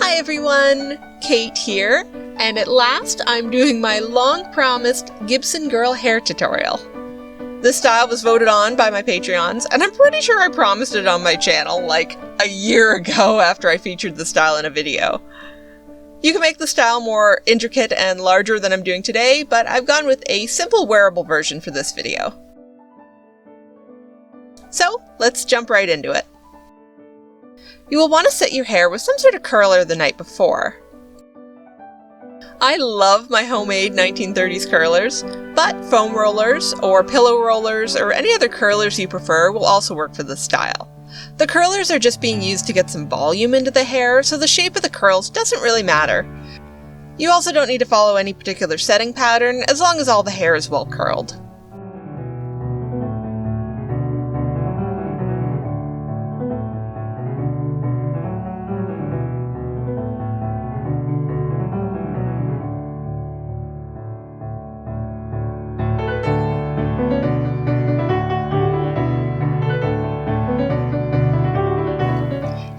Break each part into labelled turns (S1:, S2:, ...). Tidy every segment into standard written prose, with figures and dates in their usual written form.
S1: Hi everyone, Kate here, and at last I'm doing my long-promised Gibson girl hair tutorial. This style was voted on by my Patreons, and I'm pretty sure I promised it on my channel like a year ago after I featured the style in a video. You can make the style more intricate and larger than I'm doing today, but I've gone with a simple wearable version for this video. So let's jump right into it. You will want to set your hair with some sort of curler the night before. I love my homemade 1930s curlers, but foam rollers or pillow rollers or any other curlers you prefer will also work for this style. The curlers are just being used to get some volume into the hair, so the shape of the curls doesn't really matter. You also don't need to follow any particular setting pattern as long as all the hair is well curled.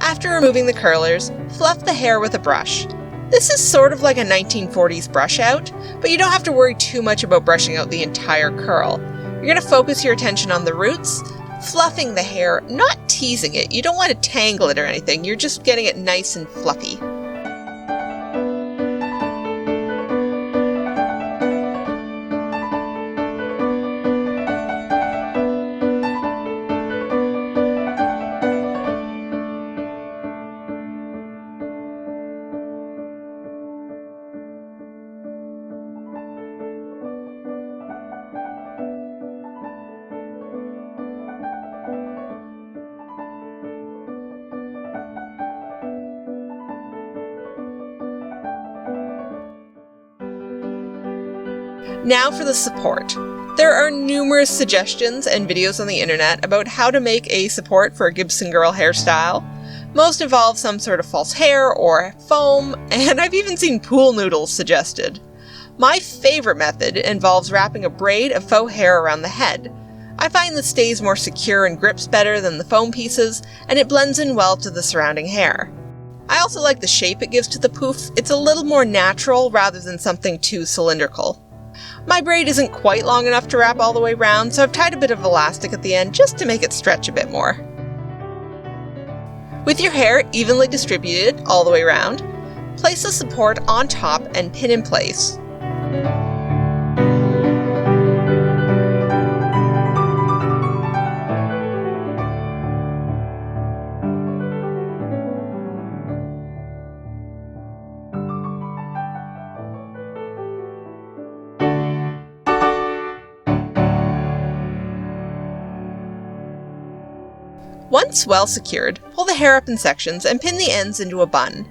S1: After removing the curlers, fluff the hair with a brush. This is sort of like a 1940s brush out, but you don't have to worry too much about brushing out the entire curl. You're going to focus your attention on the roots, fluffing the hair, not teasing it. You don't want to tangle it or anything, you're just getting it nice and fluffy. Now for the support. There are numerous suggestions and videos on the internet about how to make a support for a Gibson girl hairstyle. Most involve some sort of false hair or foam, and I've even seen pool noodles suggested. My favorite method involves wrapping a braid of faux hair around the head. I find this stays more secure and grips better than the foam pieces, and it blends in well to the surrounding hair. I also like the shape it gives to the poof. It's a little more natural rather than something too cylindrical. My braid isn't quite long enough to wrap all the way around, so I've tied a bit of elastic at the end just to make it stretch a bit more. With your hair evenly distributed all the way around, place the support on top and pin in place. Once well secured, pull the hair up in sections and pin the ends into a bun.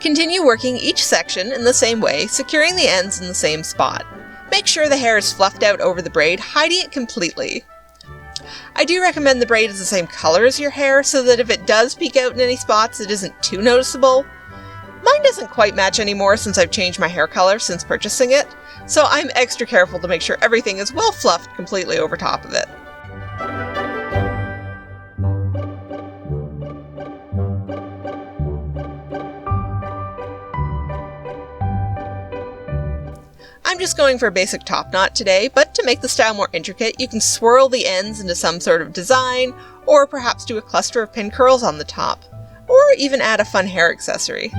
S1: Continue working each section in the same way, securing the ends in the same spot. Make sure the hair is fluffed out over the braid, hiding it completely. I do recommend the braid is the same color as your hair so that if it does peek out in any spots, it isn't too noticeable. Mine doesn't quite match anymore since I've changed my hair color since purchasing it, so I'm extra careful to make sure everything is well fluffed completely over top of it. I'm just going for a basic top knot today, but to make the style more intricate, you can swirl the ends into some sort of design, or perhaps do a cluster of pin curls on the top, or even add a fun hair accessory.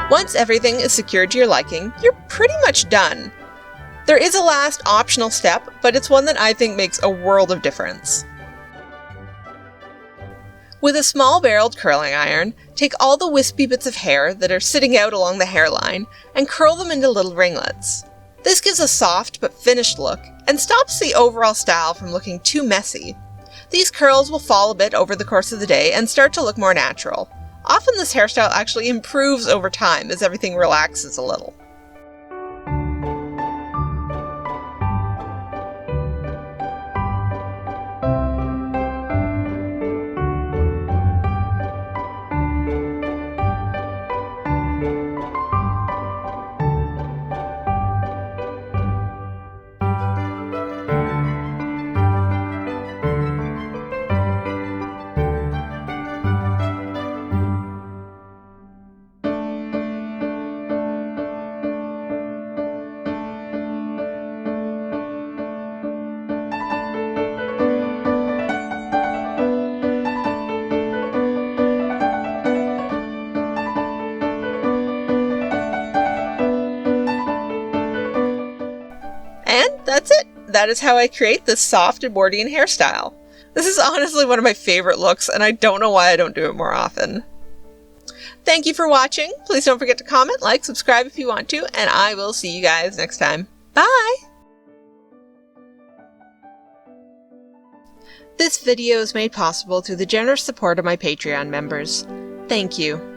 S1: Once everything is secured to your liking, you're pretty much done. There is a last optional step, but it's one that I think makes a world of difference. With a small barreled curling iron, take all the wispy bits of hair that are sitting out along the hairline and curl them into little ringlets. This gives a soft but finished look and stops the overall style from looking too messy. These curls will fall a bit over the course of the day and start to look more natural. Often this hairstyle actually improves over time as everything relaxes a little. And that's it! That is how I create this soft Edwardian hairstyle. This is honestly one of my favorite looks, and I don't know why I don't do it more often. Thank you for watching. Please don't forget to comment, like, subscribe if you want to, and I will see you guys next time. Bye! This video is made possible through the generous support of my Patreon members. Thank you.